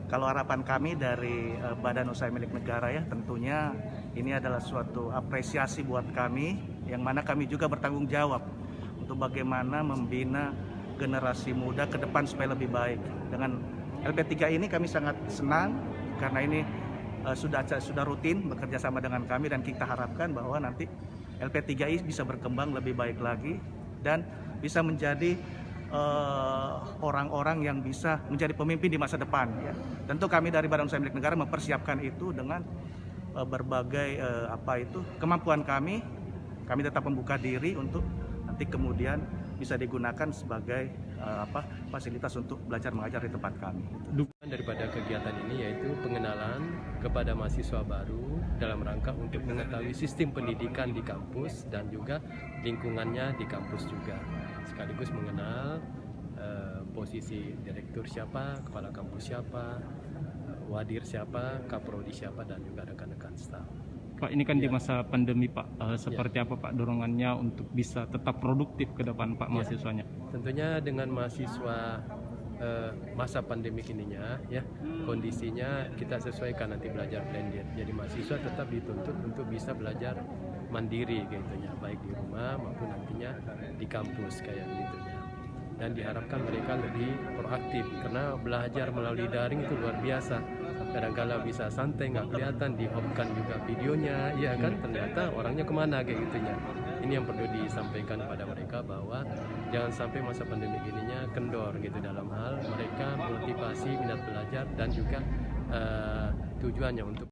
Kalau harapan kami dari Badan Usaha Milik Negara ya, tentunya ini adalah suatu apresiasi buat kami, yang mana kami juga bertanggung jawab untuk bagaimana membina generasi muda ke depan supaya lebih baik. Dengan LP3 ini kami sangat senang karena ini sudah rutin bekerja sama dengan kami, dan kita harapkan bahwa nanti LP3I bisa berkembang lebih baik lagi dan bisa menjadi orang-orang yang bisa menjadi pemimpin di masa depan ya. Tentu kami dari Badan Usaha Milik Negara mempersiapkan itu dengan berbagai kemampuan kami. Kami tetap membuka diri untuk nanti kemudian bisa digunakan sebagai fasilitas untuk belajar mengajar di tempat kami. Daripada kegiatan ini yaitu pengenalan kepada mahasiswa baru dalam rangka untuk mengetahui sistem pendidikan di kampus dan juga lingkungannya di kampus juga, sekaligus mengenal posisi direktur siapa, kepala kampus siapa, wadir siapa, kaprodi siapa, dan juga rekan-rekan staf. Pak, ini kan di masa pandemi Pak, seperti apa Pak dorongannya untuk bisa tetap produktif ke depan Pak mahasiswanya? Tentunya dengan mahasiswa masa pandemik ininya ya, kondisinya kita sesuaikan nanti belajar blended. Jadi mahasiswa tetap dituntut untuk bisa belajar mandiri gitu ya, baik di rumah maupun nantinya di kampus kayak gitu ya. Dan diharapkan mereka lebih proaktif karena belajar melalui daring itu luar biasa. Kadang-kala bisa santai nggak kelihatan, di-off-kan juga videonya, ya kan, ternyata orangnya kemana kayak gitunya. Ini yang perlu disampaikan kepada mereka bahwa jangan sampai masa pandemi ininya kendor gitu dalam hal mereka motivasi minat belajar dan juga tujuannya untuk